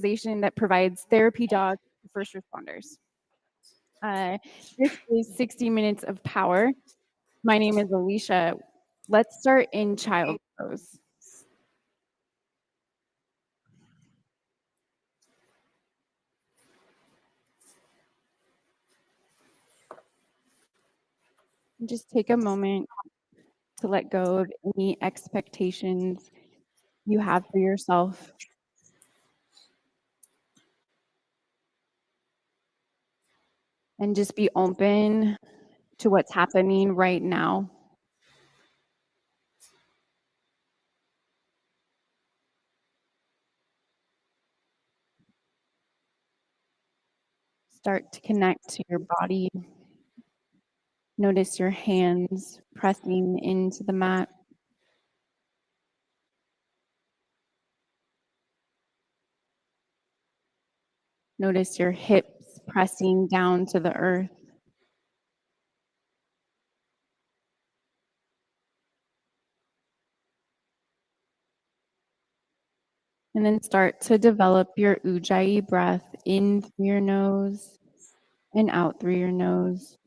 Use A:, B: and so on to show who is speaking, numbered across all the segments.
A: organization that provides therapy dogs to first responders. This is 60 Minutes of Power. My name is Alicia. Let's start in child pose. Just take a moment to let go of any expectations you have for yourself. And just be open to what's happening right now. Start to connect to your body. Notice your hands pressing into the mat. Notice your hips pressing down to the earth. And then start to develop your Ujjayi breath in through your nose and out through your nose.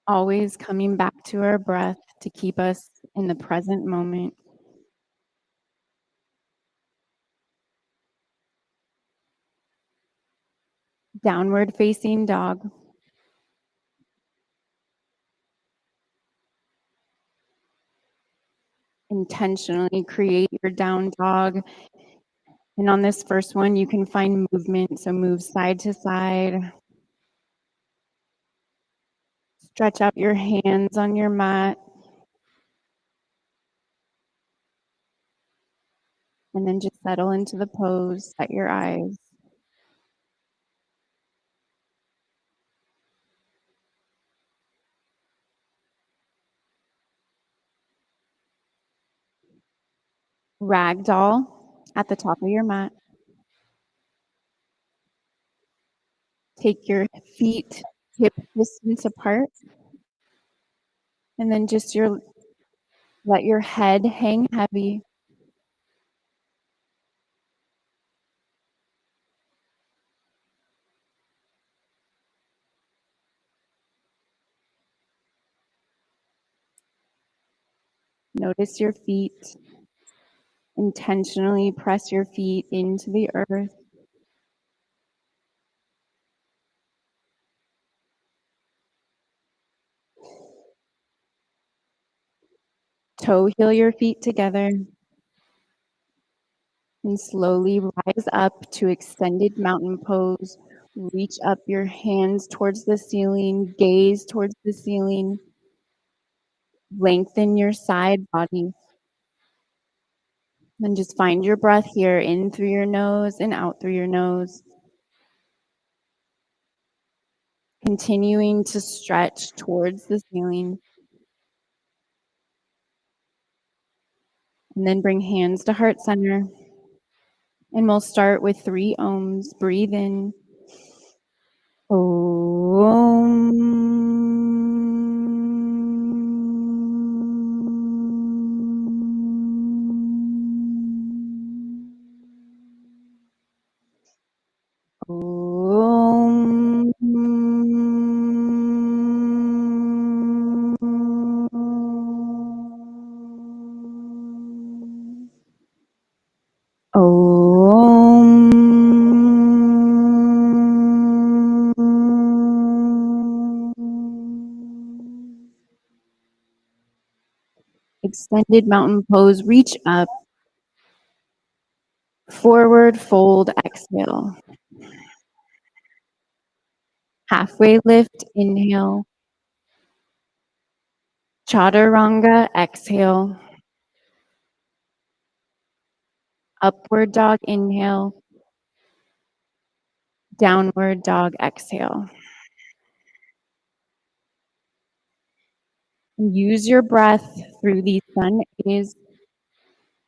A: Always coming back to our breath to keep us in the present moment. Downward facing dog. Intentionally create your down dog. And on this first one, you can find movement. So move side to side. Stretch out your hands on your mat. And then just settle into the pose, set your eyes. Ragdoll at the top of your mat. Take your feet hip distance apart. And then just let your head hang heavy. Notice your feet. Intentionally press your feet into the earth. Toe heel your feet together. And slowly rise up to extended mountain pose. Reach up your hands towards the ceiling. Gaze towards the ceiling. Lengthen your side body. Then just find your breath here, in through your nose and out through your nose. Continuing to stretch towards the ceiling. And then bring hands to heart center. And we'll start with 3 ohms. Breathe in. Om. Om. Extended mountain pose, reach up. Forward fold, exhale. Halfway lift, inhale. Chaturanga, exhale. Upward dog, inhale. Downward dog, exhale. Use your breath through these sun A's,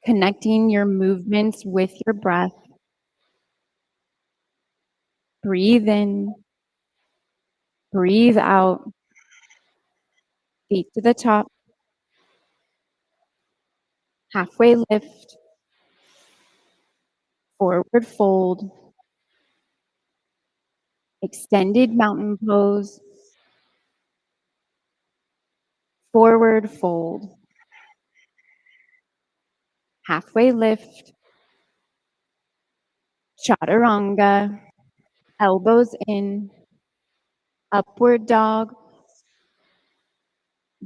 A: connecting your movements with your breath. Breathe in, breathe out. feet to the top, halfway lift, forward fold, extended mountain pose, forward fold, halfway lift, chaturanga, elbows in, upward dog,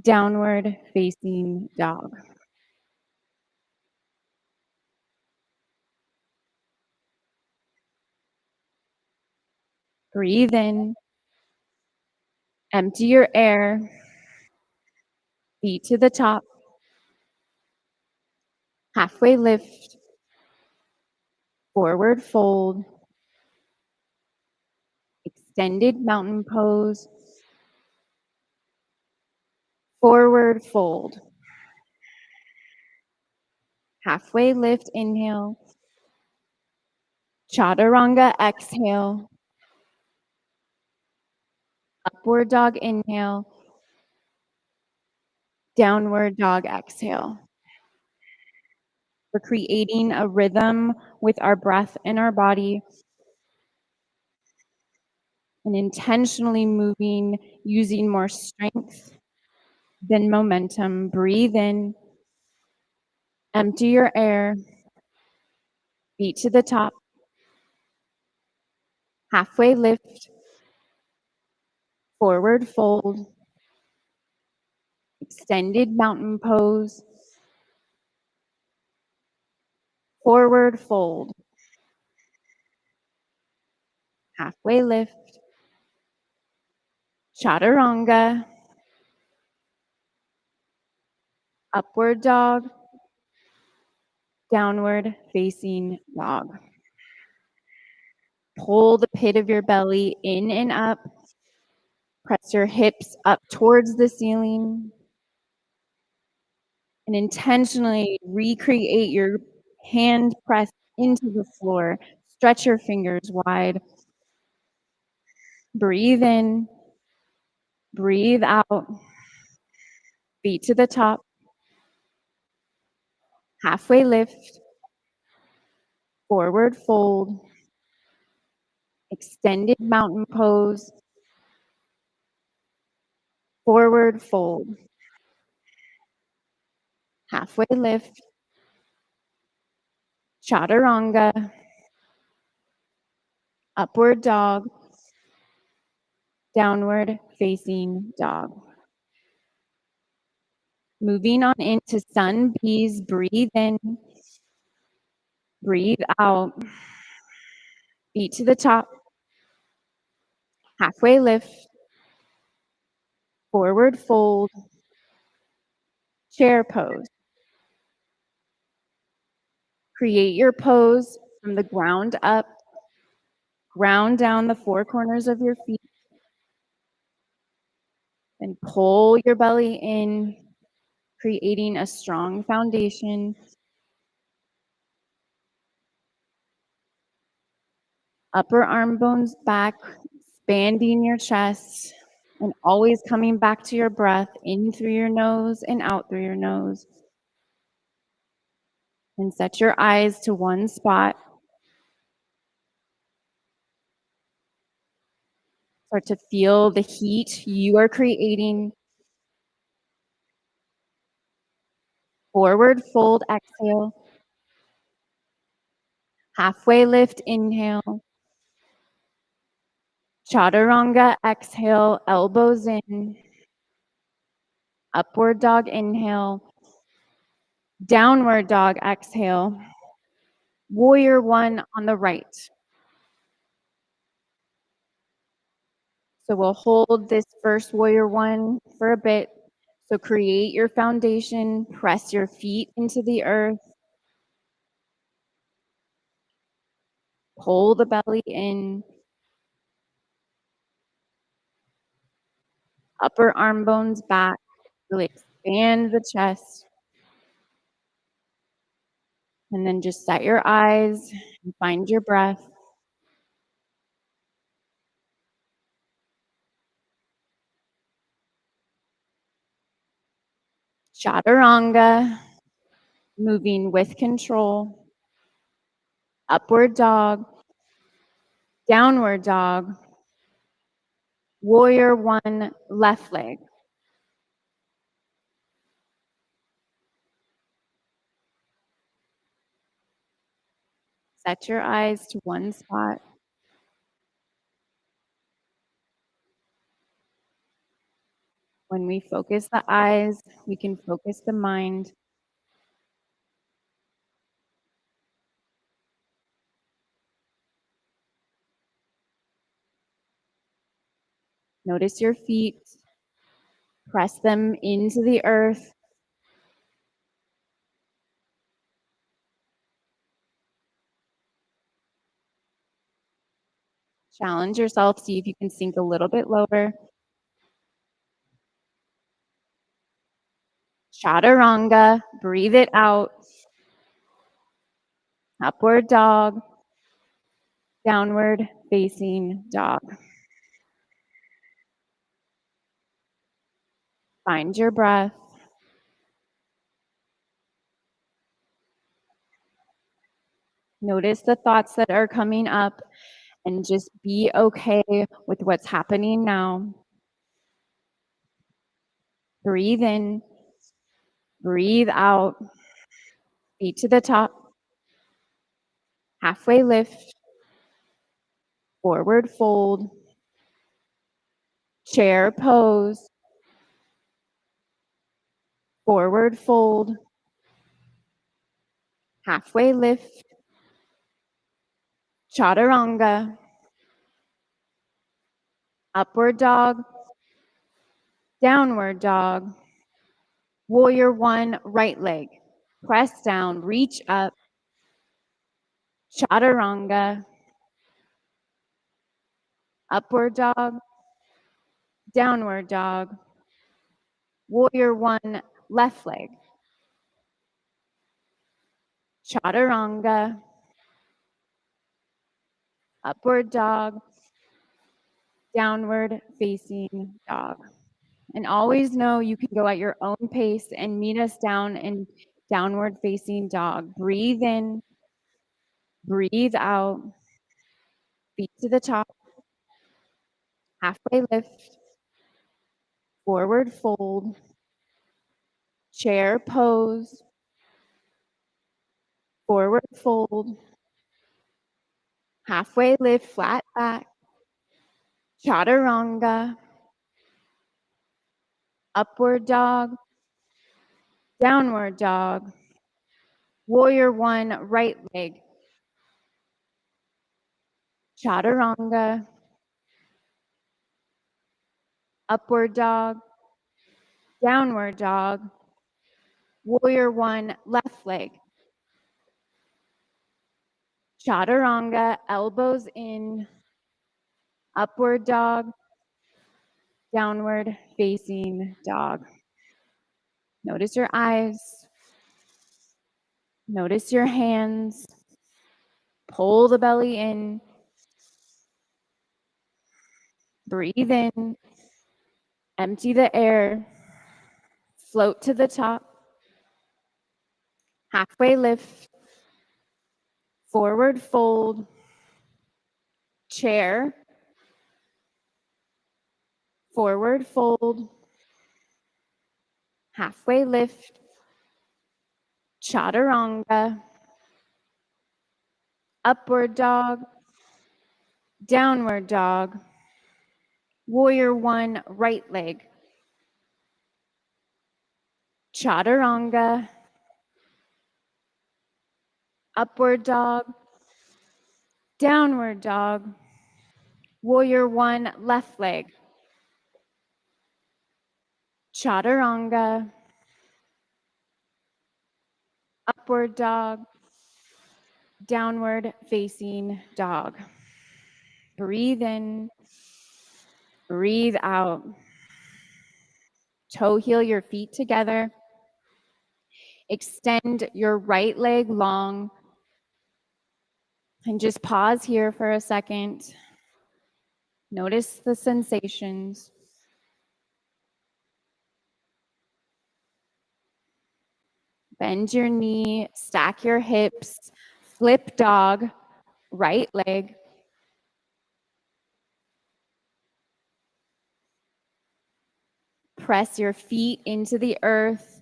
A: downward facing dog. Breathe in, empty your air, feet to the top, halfway lift, forward fold, extended mountain pose, forward fold, halfway lift, inhale, chaturanga, exhale, upward dog, inhale, downward dog, exhale. We're creating a rhythm with our breath and our body and intentionally moving using more strength than momentum. Breathe in, empty your air, feet to the top, halfway lift, forward fold, extended mountain pose, forward fold, halfway lift, chaturanga, upward dog, downward facing dog. Pull the pit of your belly in and up. Press your hips up towards the ceiling. And intentionally recreate your hand press into the floor. Stretch your fingers wide. Breathe in. Breathe out. Feet to the top. Halfway lift. Forward fold. Extended mountain pose. Forward fold. Halfway lift. Chaturanga. Upward dog. Downward facing dog. Moving on into sun bees. Breathe in. Breathe out. Feet to the top. Halfway lift. Forward fold. Chair pose. Create your pose from the ground up. Ground down the four corners of your feet. And pull your belly in, creating a strong foundation. Upper arm bones back, expanding your chest, and always coming back to your breath, in through your nose and out through your nose. And set your eyes to one spot. Start to feel the heat you are creating. Forward fold, exhale. Halfway lift, inhale. Chaturanga, exhale, elbows in. Upward dog, inhale. Downward dog, exhale. Warrior one on the right. So we'll hold this first warrior one for a bit. So create your foundation, press your feet into the earth. Pull the belly in. Upper arm bones back. Really expand the chest. And then just set your eyes and find your breath. Chaturanga, moving with control. Upward dog, downward dog, warrior one, left leg. Set your eyes to one spot. When we focus the eyes, we can focus the mind. Notice your feet. Press them into the earth. Challenge yourself, see if you can sink a little bit lower. Chaturanga, breathe it out. Upward dog, downward facing dog. Find your breath. Notice the thoughts that are coming up and just be okay with what's happening now. Breathe in, breathe out, feet to the top, halfway lift, forward fold, chair pose, forward fold, halfway lift, chaturanga, upward dog, downward dog, warrior one, right leg. Press down, reach up, chaturanga, upward dog, downward dog, warrior one, left leg. Chaturanga, upward dog, downward facing dog. And always know you can go at your own pace and meet us down in downward facing dog. Breathe in, breathe out, feet to the top, halfway lift, forward fold, chair pose, forward fold, halfway lift, flat back, chaturanga, upward dog, downward dog, warrior one, right leg, chaturanga, upward dog, downward dog, warrior one, left leg, chaturanga, elbows in, upward dog, downward facing dog. Notice your eyes, notice your hands, pull the belly in, breathe in, empty the air, float to the top, halfway lift, forward fold, chair, forward fold, halfway lift, chaturanga, upward dog, downward dog, warrior one, right leg, chaturanga, upward dog, downward dog, warrior one, left leg, chaturanga, upward dog, downward facing dog. Breathe in, breathe out. Toe heel your feet together. Extend your right leg long. And just pause here for a second. Notice the sensations. Bend your knee, stack your hips, flip dog, right leg. Press your feet into the earth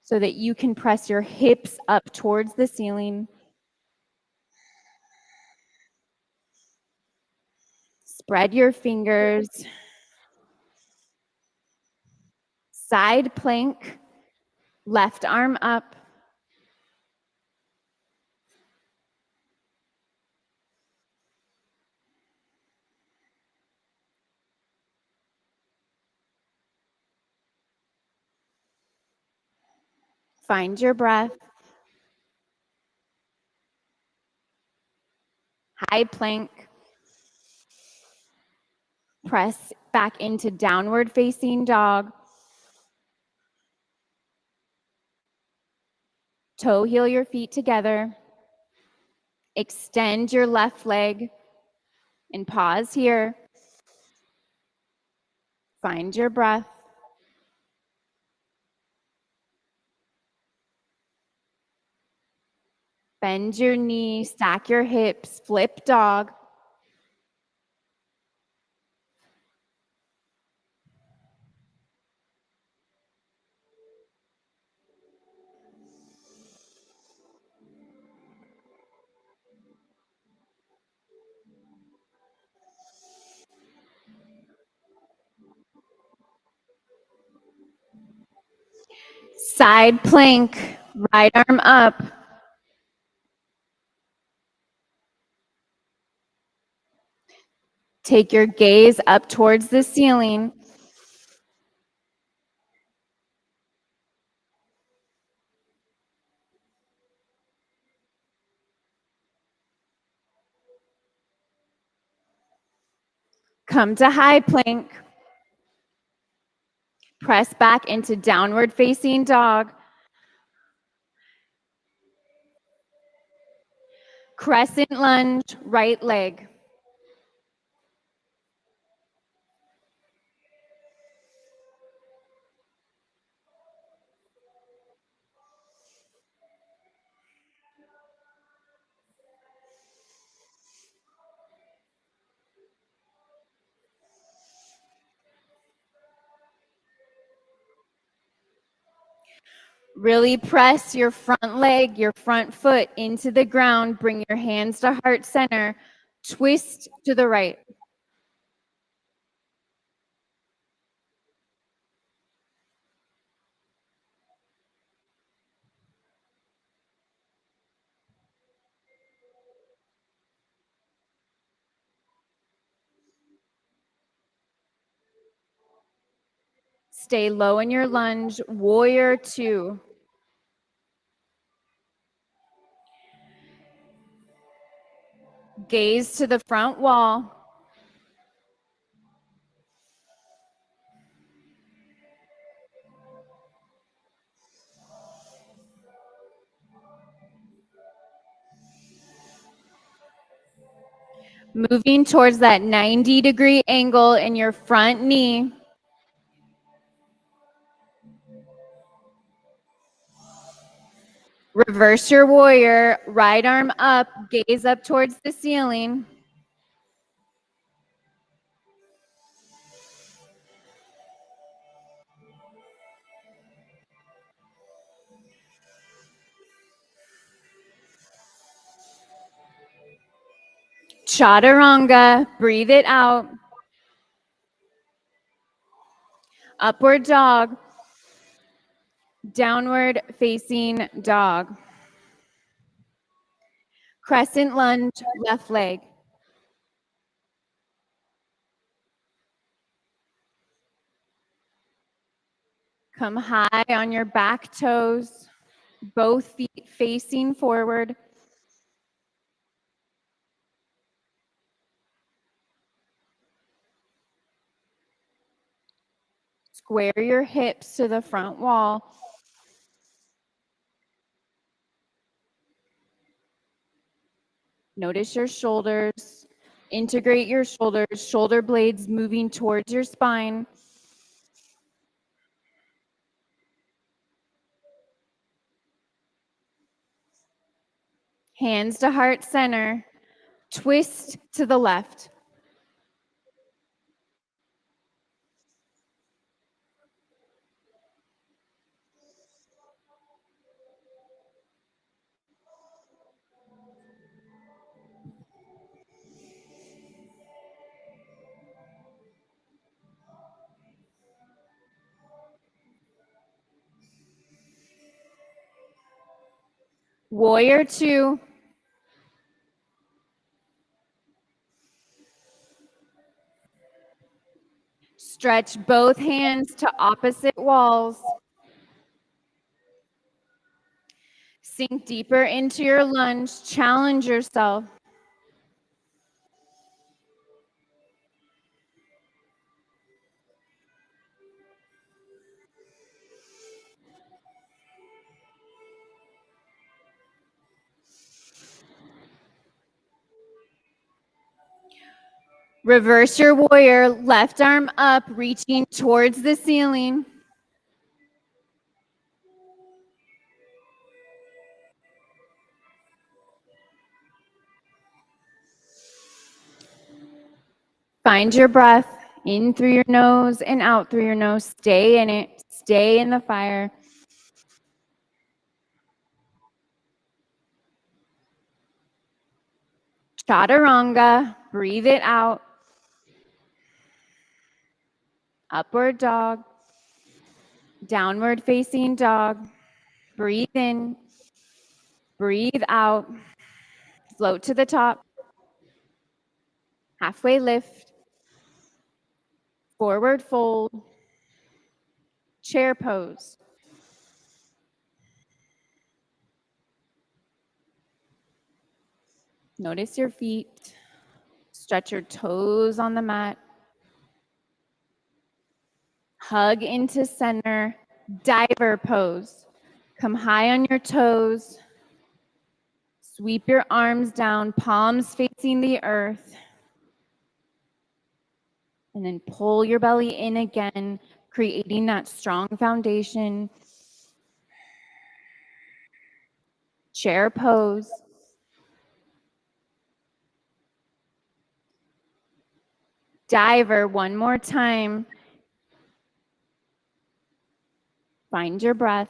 A: so that you can press your hips up towards the ceiling. Spread your fingers. Side plank, left arm up. Find your breath. High plank. Press back into downward facing dog. Toe heel your feet together. Extend your left leg and pause here. Find your breath. Bend your knee, stack your hips, flip dog. Side plank, right arm up. Take your gaze up towards the ceiling. Come to high plank. Press back into downward facing dog. Crescent lunge, right leg. Really press your front leg, your front foot into the ground. Bring your hands to heart center. Twist to the right. Stay low in your lunge. Warrior two. Gaze to the front wall. Moving towards that 90-degree angle in your front knee. Reverse your warrior, right arm up, gaze up towards the ceiling. Chaturanga, breathe it out. Upward dog, downward facing dog. Crescent lunge, left leg. Come high on your back toes, both feet facing forward. Square your hips to the front wall. Notice your shoulders. Integrate your shoulders, shoulder blades moving towards your spine. Hands to heart center. Twist to the left. Warrior 2. Stretch both hands to opposite walls. Sink deeper into your lunge. Challenge yourself. Reverse your warrior, left arm up, reaching towards the ceiling. Find your breath in through your nose and out through your nose. Stay in it. Stay in the fire. Chaturanga. Breathe it out. Upward dog. Downward facing dog. Breathe in. Breathe out. Float to the top. Halfway lift. Forward fold. Chair pose. Notice your feet. Stretch your toes on the mat. Hug into center. Diver pose. Come high on your toes. Sweep your arms down, palms facing the earth. And then pull your belly in again, creating that strong foundation. Chair pose. Diver one more time. Find your breath.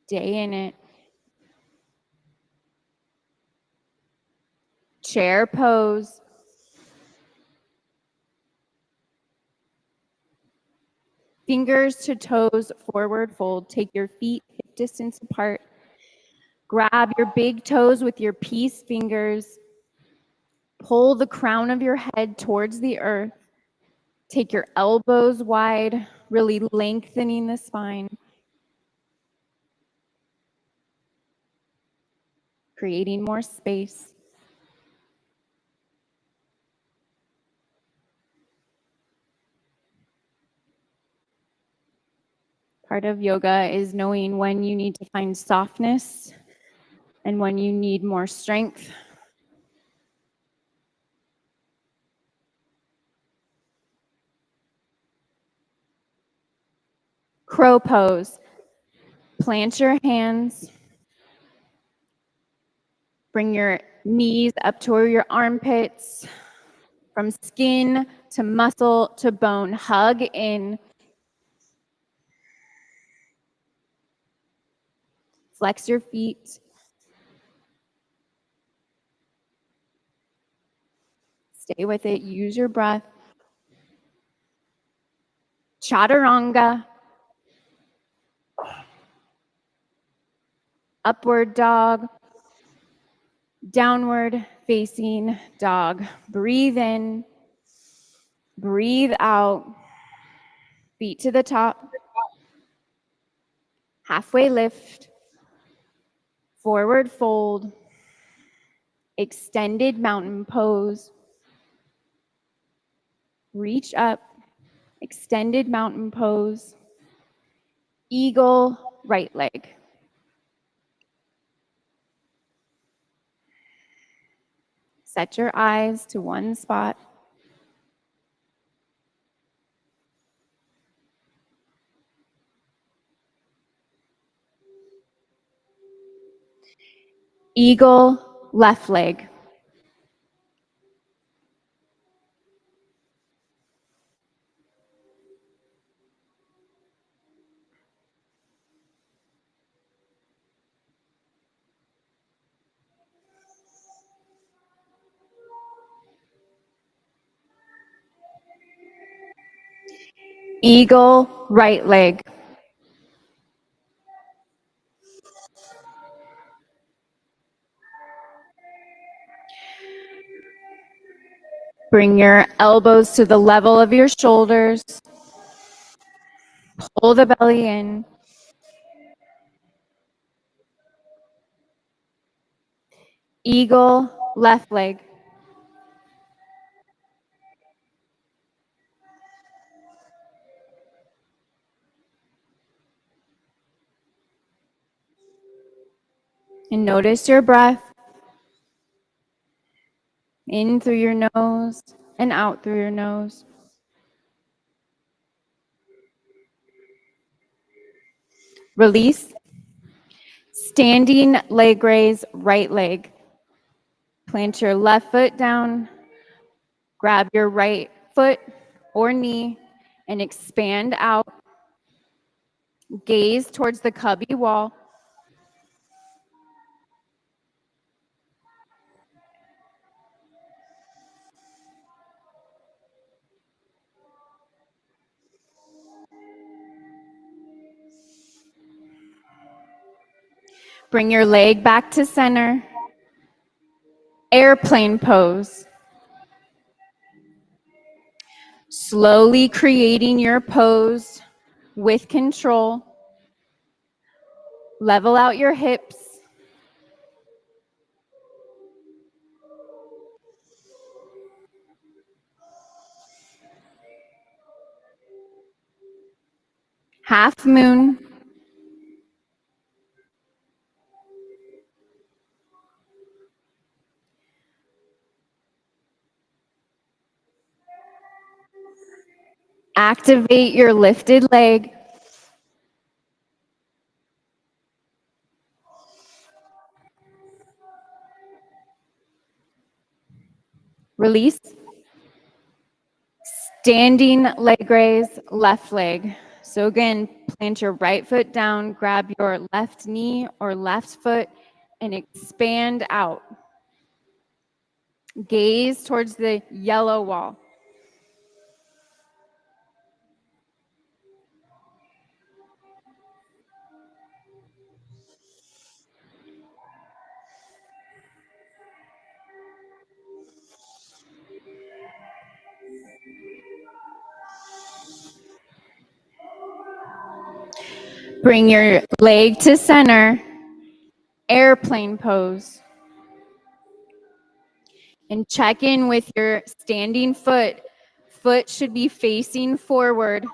A: Stay in it. Chair pose. Fingers to toes, forward fold. Take your feet hip distance apart. Grab your big toes with your peace fingers. Pull the crown of your head towards the earth. Take your elbows wide, really lengthening the spine. Creating more space. Part of yoga is knowing when you need to find softness and when you need more strength. Crow pose. Plant your hands. Bring your knees up toward your armpits. From skin to muscle to bone, hug in. Flex your feet. Stay with it. Use your breath. Chaturanga. Upward dog. Downward facing dog. Breathe in. Breathe out. Feet to the top. Halfway lift. Forward fold. Extended mountain pose. Reach up. Extended mountain pose. Eagle, right leg. Set your eyes to one spot. Eagle, left leg. Eagle, right leg. Bring your elbows to the level of your shoulders. Pull the belly in. Eagle, left leg. And notice your breath. In through your nose and out through your nose. Release. Standing leg raise, right leg. Plant your left foot down. Grab your right foot or knee and expand out. Gaze towards the cubby wall. Bring your leg back to center. Airplane pose. Slowly creating your pose with control. Level out your hips. Half moon. Activate your lifted leg. Release. Standing leg raise, left leg. So again, plant your right foot down, grab your left knee or left foot, and expand out. Gaze towards the yellow wall. Bring your leg to center, airplane pose. And check in with your standing foot. Foot should be facing forward.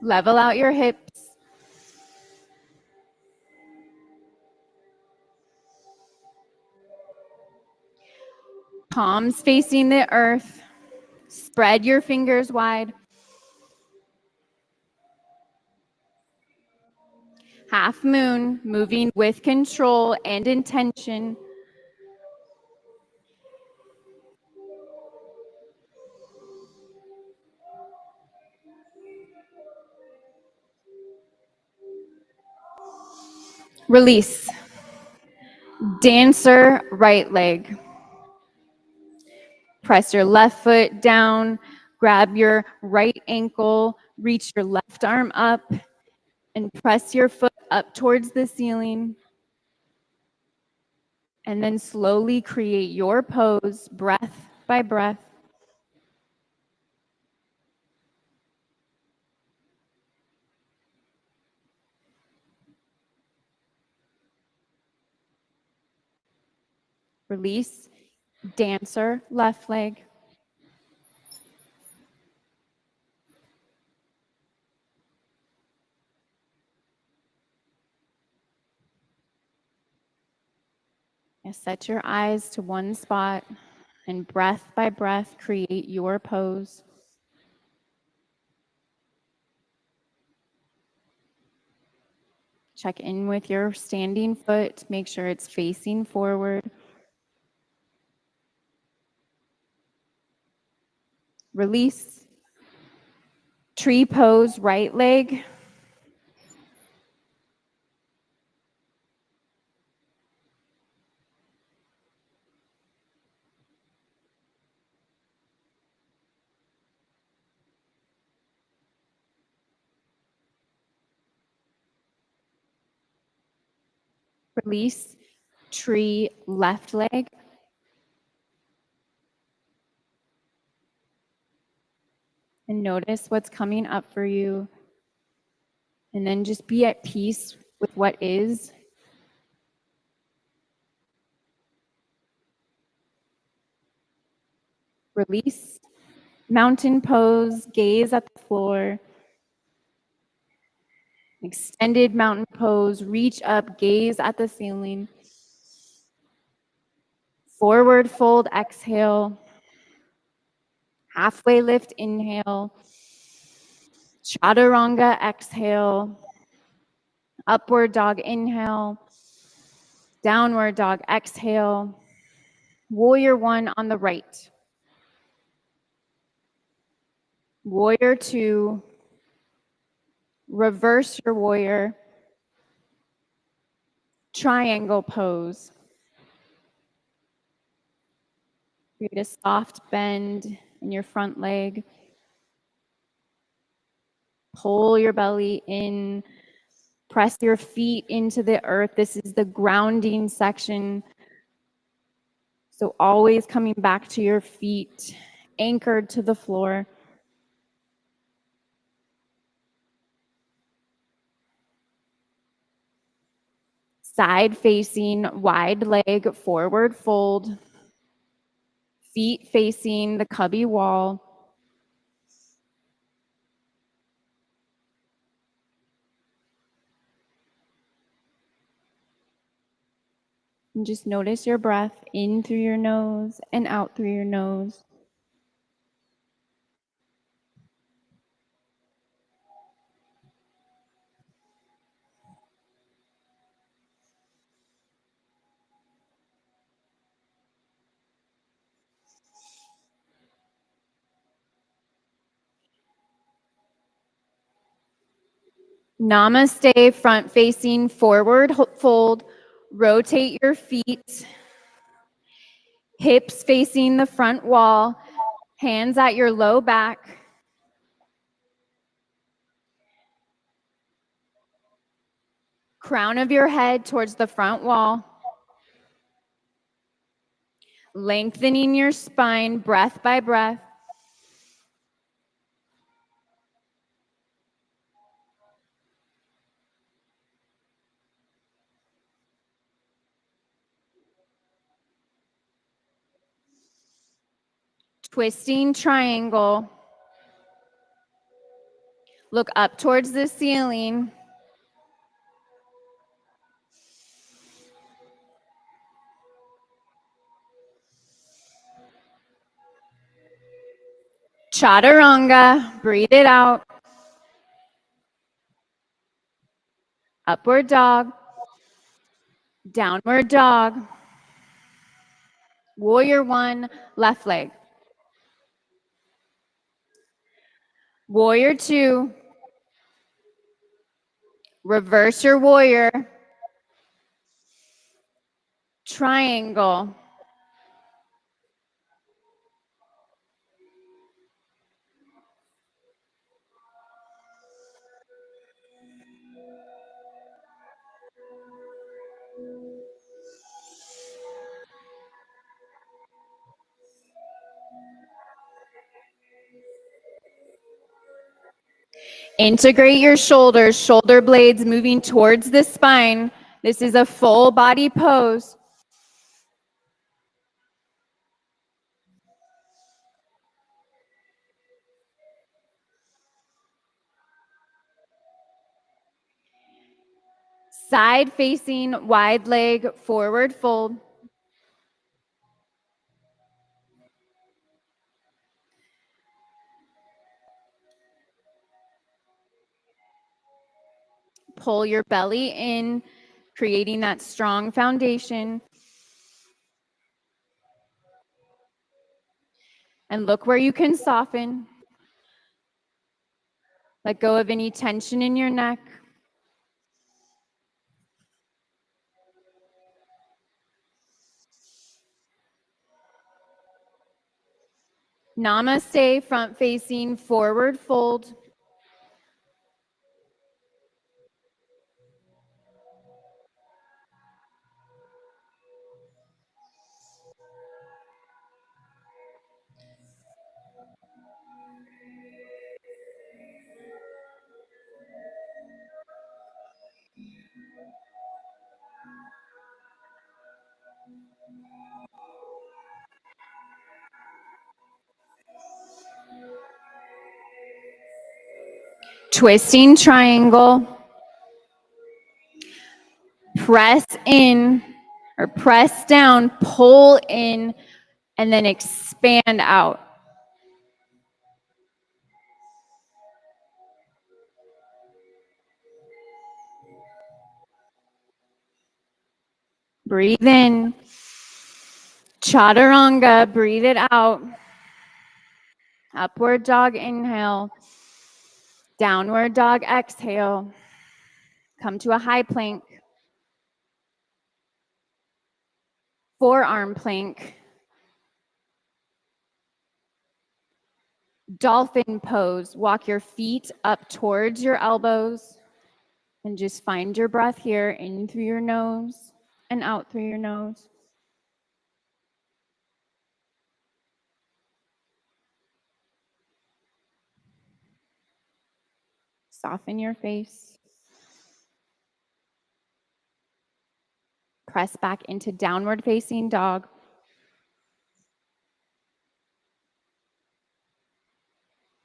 A: Level out your hips. Palms facing the earth. Spread your fingers wide. Half moon, moving with control and intention. Release. Dancer, right leg. Press your left foot down, grab your right ankle, reach your left arm up, and press your foot up towards the ceiling. And then slowly create your pose, breath by breath. Release. Dancer, left leg. Now set your eyes to one spot and breath by breath create your pose. Check in with your standing foot. Make sure it's facing forward. Release. Tree pose, right leg. Release. Tree, left leg. And notice what's coming up for you. And then just be at peace with what is. Release. Mountain pose, gaze at the floor. Extended mountain pose, reach up, gaze at the ceiling. Forward fold, exhale. Halfway lift, inhale. Chaturanga, exhale. Upward dog, inhale. Downward dog, exhale. Warrior one on the right. Warrior two. Reverse your warrior. Triangle pose. Create a soft bend in your front leg. Pull your belly in. Press your feet into the earth. This is the grounding section. So always coming back to your feet, anchored to the floor. Side facing, wide leg, forward fold. Feet facing the cubby wall. And just notice your breath in through your nose and out through your nose. Namaste, front facing, forward fold. Rotate your feet. Hips facing the front wall. Hands at your low back. Crown of your head towards the front wall. Lengthening your spine, breath by breath. Twisting triangle. Look up towards the ceiling. Chaturanga, breathe it out. Upward dog. Downward dog. Warrior one, left leg. Warrior two. Reverse your warrior. Triangle. Integrate your shoulders, shoulder blades moving towards the spine. This is a full body pose. Side facing, wide leg, forward fold. Pull your belly in, creating that strong foundation. And look where you can soften. Let go of any tension in your neck. Namaste, front facing, forward fold. Twisting triangle. Press in or press down, pull in, and then expand out. Breathe in. Chaturanga, breathe it out. Upward dog, inhale. Downward dog, exhale. Come to a high plank. Forearm plank. Dolphin pose. Walk your feet up towards your elbows and just find your breath here, in through your nose and out through your nose. Soften your face. Press back into downward facing dog.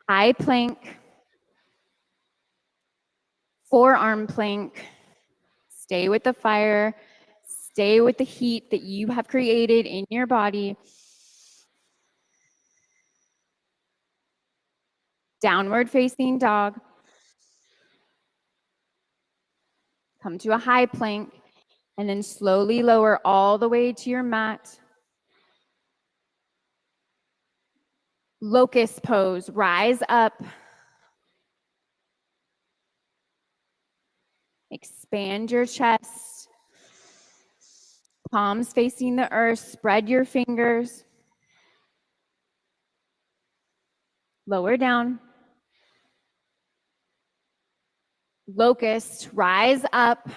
A: High plank. Forearm plank. Stay with the fire. Stay with the heat that you have created in your body. Downward facing dog. Come to a high plank and then slowly lower all the way to your mat. Locust pose. Rise up. Expand your chest. Palms facing the earth. Spread your fingers. Lower down. Locust. Rise up.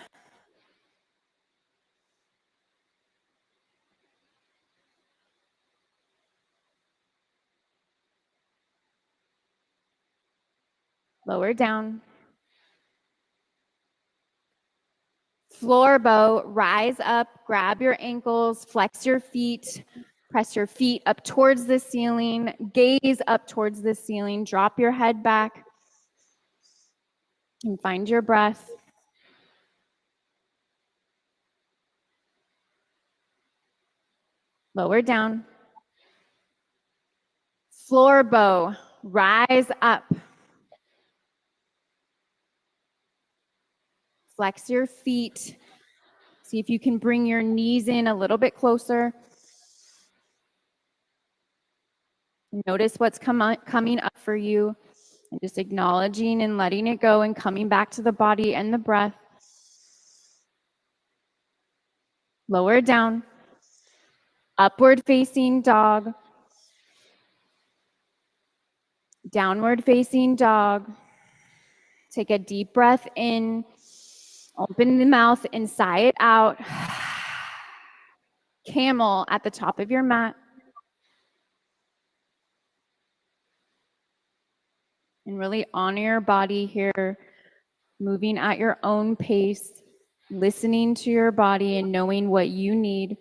A: Lower down. Floor bow, rise up, grab your ankles, flex your feet, press your feet up towards the ceiling, gaze up towards the ceiling, drop your head back, and find your breath. Lower down. Floor bow, rise up. Flex your feet. See if you can bring your knees in a little bit closer. Notice what's coming up for you, and just acknowledging and letting it go and coming back to the body and the breath. Lower down. Upward facing dog. Downward facing dog. Take a deep breath in. Open the mouth and sigh it out. Camel at the top of your mat. And really honor your body here, moving at your own pace, listening to your body and knowing what you need.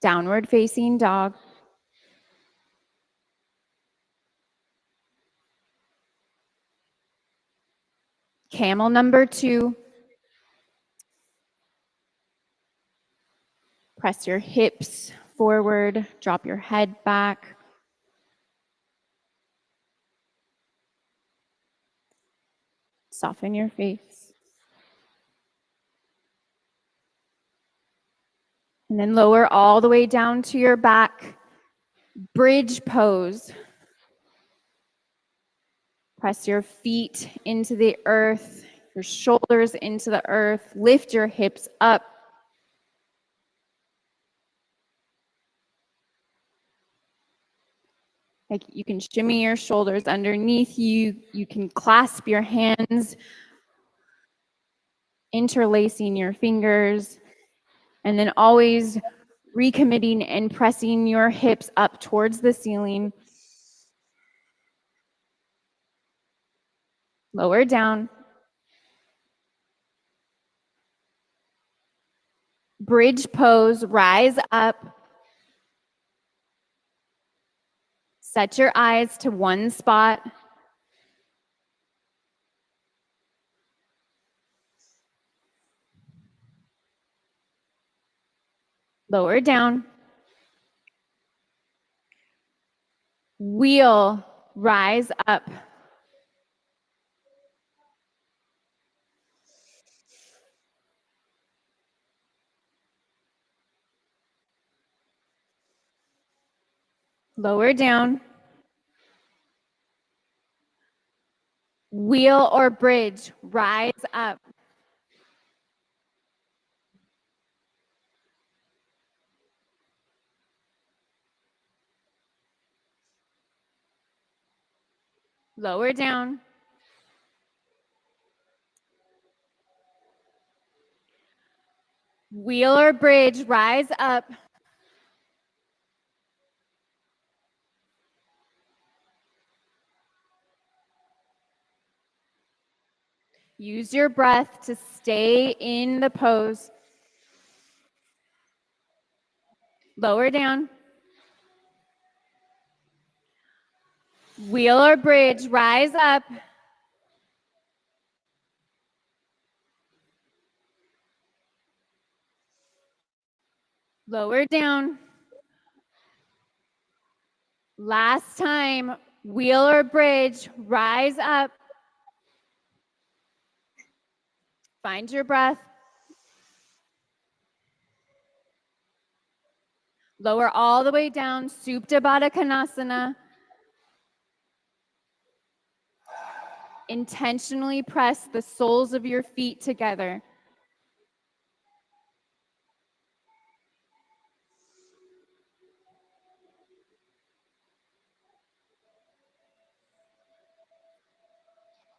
A: Downward facing dog. Camel number 2. Press your hips forward, drop your head back. Soften your face. And then lower all the way down to your back. Bridge pose. Press your feet into the earth, your shoulders into the earth. Lift your hips up. Like you can shimmy your shoulders underneath you. You can clasp your hands, interlacing your fingers, and then always recommitting and pressing your hips up towards the ceiling. Lower down. Bridge pose, rise up. Set your eyes to one spot. Lower down. Wheel, rise up. Lower down. Wheel or bridge, rise up. Lower down. Wheel or bridge, rise up. Use your breath to stay in the pose. Lower down. Wheel or bridge, rise up. Lower down. Last time, wheel or bridge, rise up. Find your breath. Lower all the way down, Supta Baddha Konasana. Intentionally press the soles of your feet together.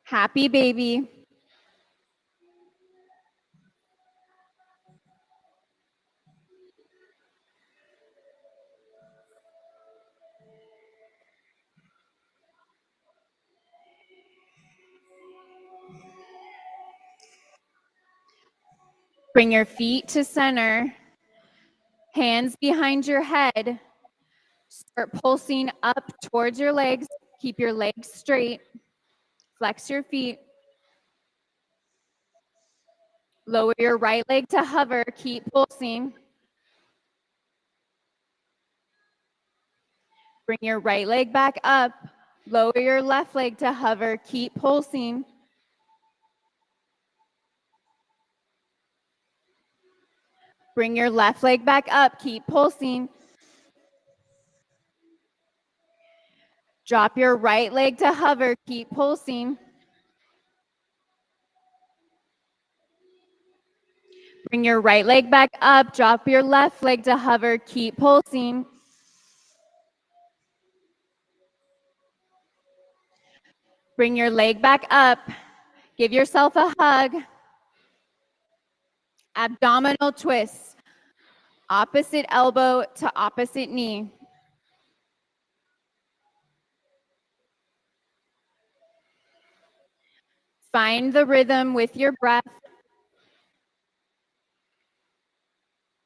A: Happy baby. Bring your feet to center. Hands behind your head. Start pulsing up towards your legs. Keep your legs straight. Flex your feet. Lower your right leg to hover. Keep pulsing. Bring your right leg back up. Lower your left leg to hover. Keep pulsing. Bring your left leg back up. Keep pulsing. Drop your right leg to hover. Keep pulsing. Bring your right leg back up. Drop your left leg to hover. Keep pulsing. Bring your leg back up. Give yourself a hug. Abdominal twist. Opposite elbow to opposite knee. Find the rhythm with your breath.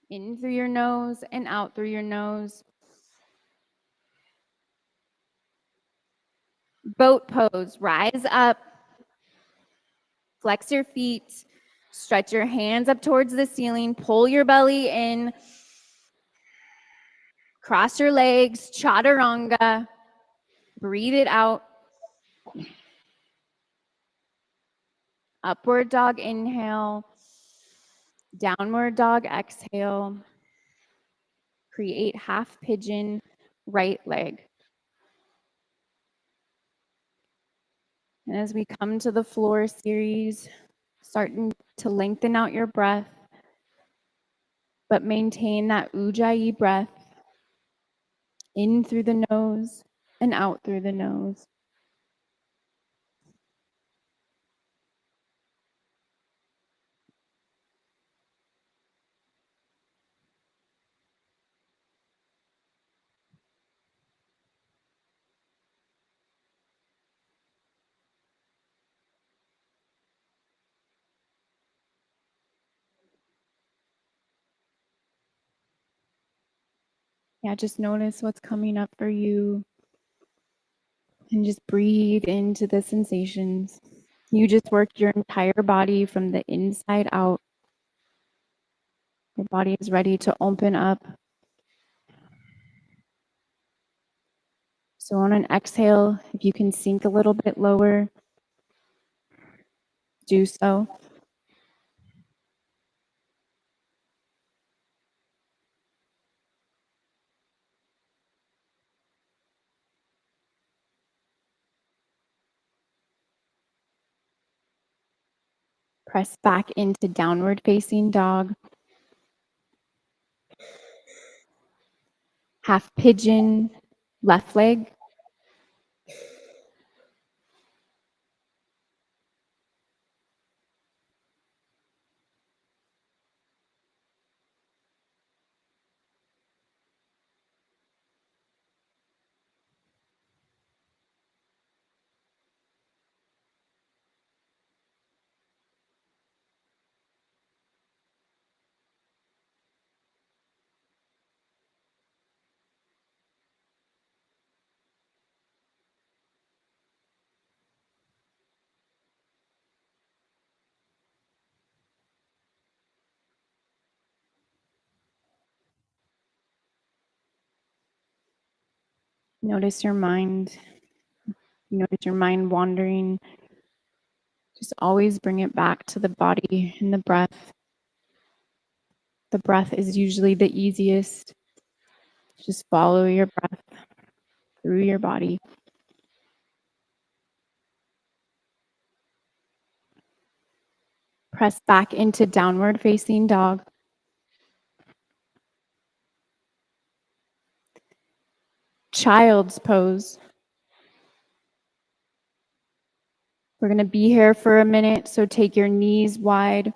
A: In through your nose and out through your nose. Boat pose. Rise up. Flex your feet. Stretch your hands up towards the ceiling. Pull your belly in. Cross your legs, chaturanga. Breathe it out. Upward dog inhale. Downward dog exhale. Create half pigeon, right leg. And as we come to the floor series, starting to lengthen out your breath, but maintain that ujjayi breath in through the nose and out through the nose. Yeah, just notice what's coming up for you and just breathe into the sensations. You just worked your entire body from the inside out. Your body is ready to open up. So on an exhale, if you can sink a little bit lower, do so. Press back into downward facing dog. Half pigeon, left leg. Notice your mind. Notice your mind wandering. Just always bring it back to the body and the breath. The breath is usually the easiest. Just follow your breath through your body. Press back into downward facing dog. Child's pose. We're going to be here for a minute, so take your knees wide.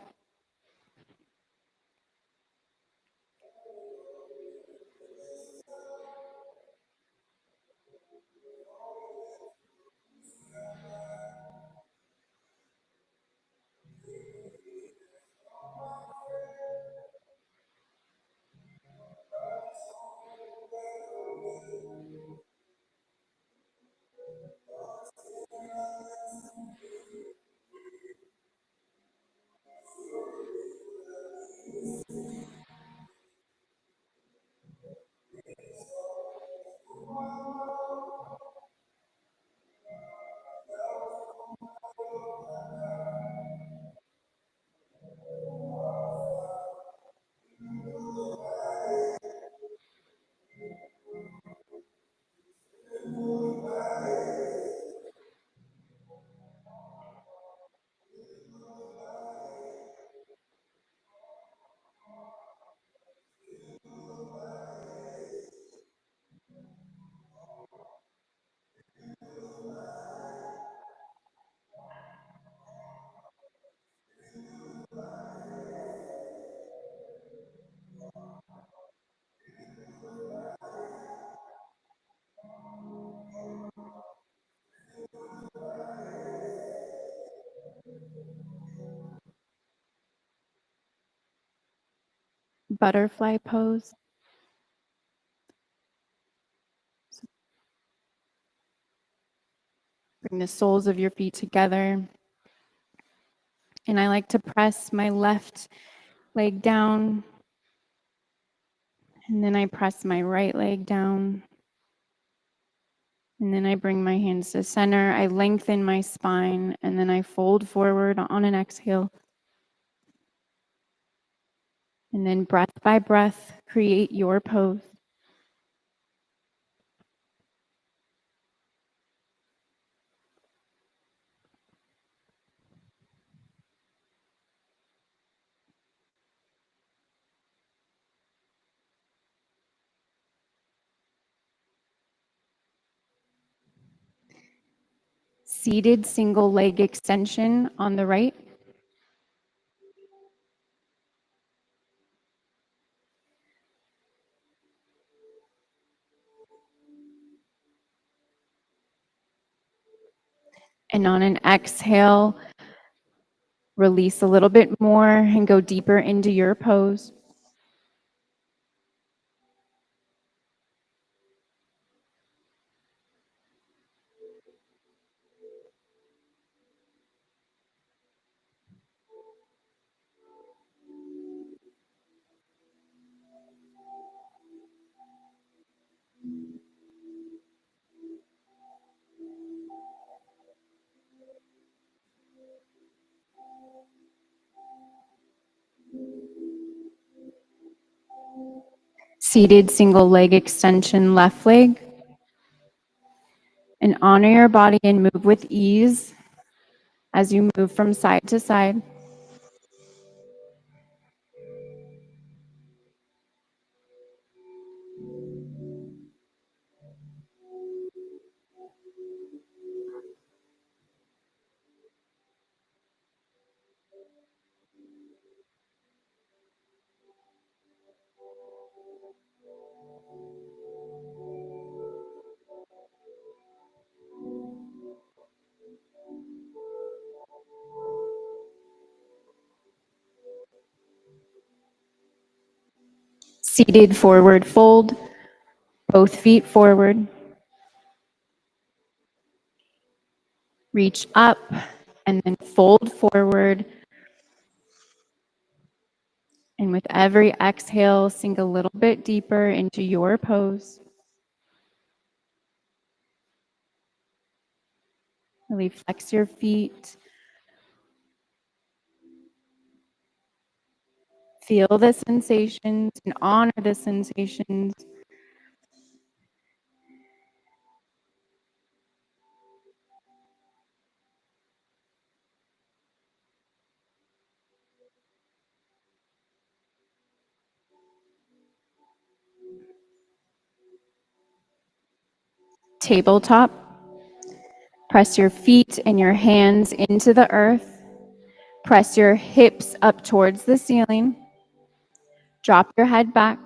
A: Butterfly pose. Bring the soles of your feet together. And I like to press my left leg down And then I press my right leg down. And then I bring my hands to center. I lengthen my spine, and then I fold forward on an exhale. And then breath by breath, create your pose. Seated single leg extension on the right. And on an exhale, release a little bit more and go deeper into your pose. Seated single leg extension, left leg. And honor your body and move with ease as you move from side to side. Seated forward fold, both feet forward. Reach up and then fold forward. And with every exhale, sink a little bit deeper into your pose. Really flex your feet. Feel the sensations and honor the sensations. Tabletop. Press your feet and your hands into the earth. Press your hips up towards the ceiling. Drop your head back.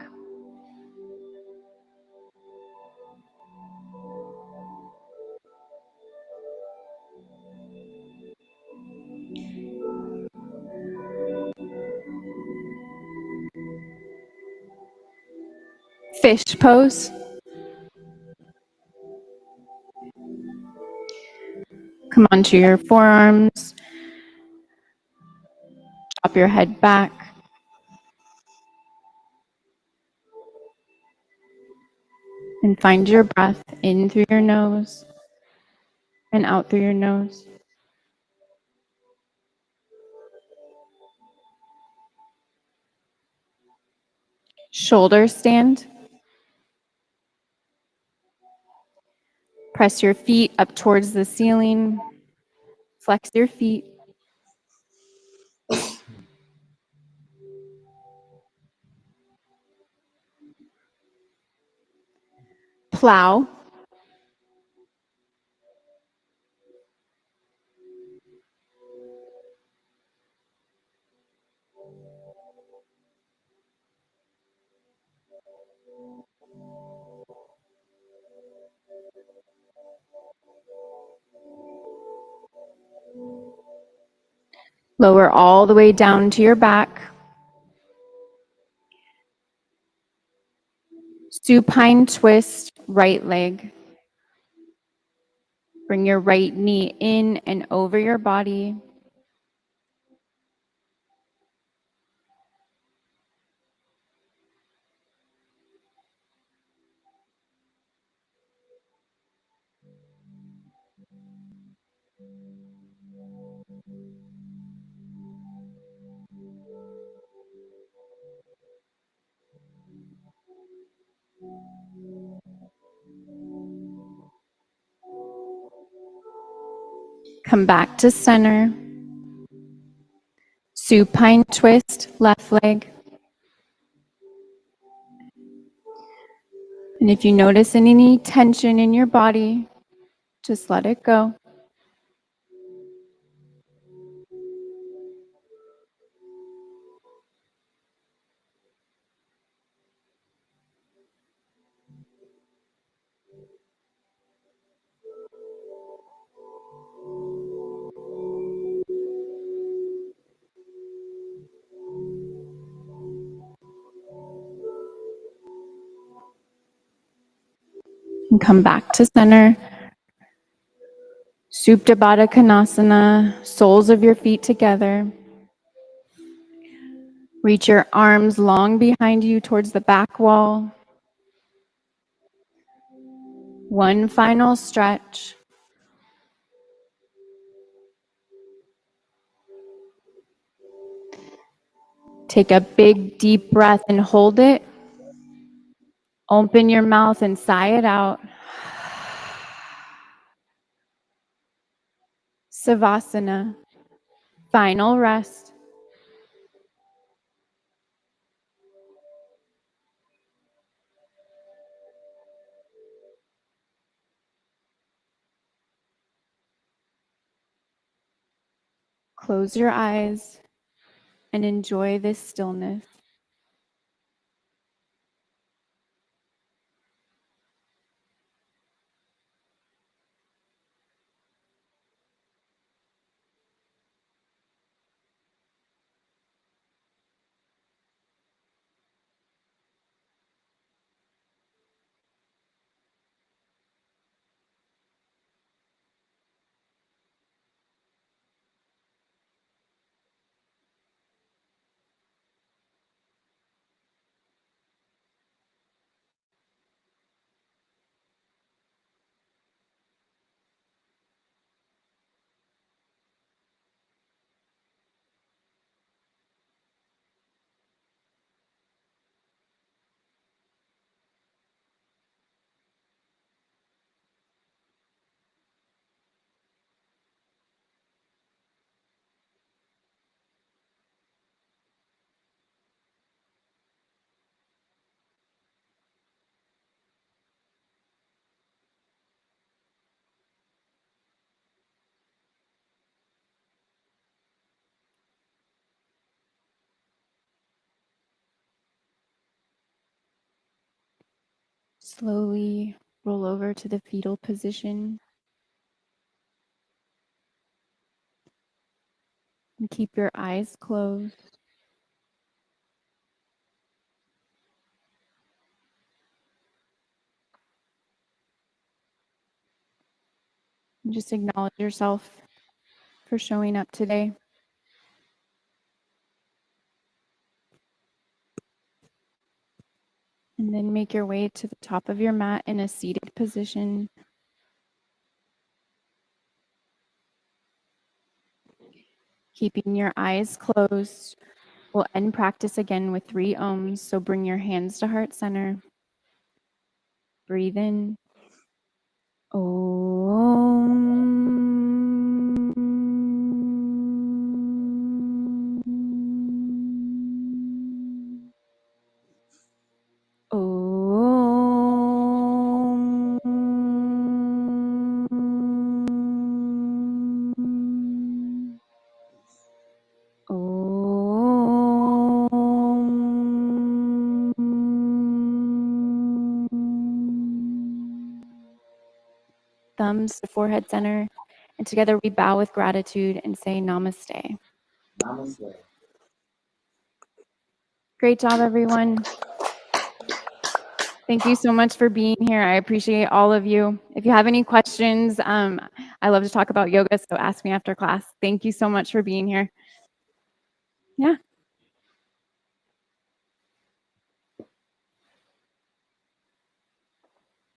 A: Fish pose. Come onto your forearms. Drop your head back. And find your breath in through your nose and out through your nose. Shoulder stand. Press your feet up towards the ceiling. Flex your feet. Plow. Lower all the way down to your back. Supine twist, right leg. Bring your right knee in and over your body. Come back to center. Supine twist, left leg. And if you notice any tension in your body, just let it go. And come back to center. Supta Baddha Konasana, soles of your feet together. Reach your arms long behind you towards the back wall. One final stretch. Take a big deep breath and hold it. Open your mouth and sigh it out. Savasana, final rest. Close your eyes and enjoy this stillness. Slowly roll over to the fetal position and keep your eyes closed. And just acknowledge yourself for showing up today. And then make your way to the top of your mat in a seated position. Keeping your eyes closed. We'll end practice again with 3 ohms. So bring your hands to heart center. Breathe in. Thumbs to forehead center, and together we bow with gratitude and say namaste.
B: Namaste.
A: Great job, everyone. Thank you so much for being here. I appreciate all of you. If you have any questions, I love to talk about yoga, so ask me after class. Thank you so much for being here. Yeah.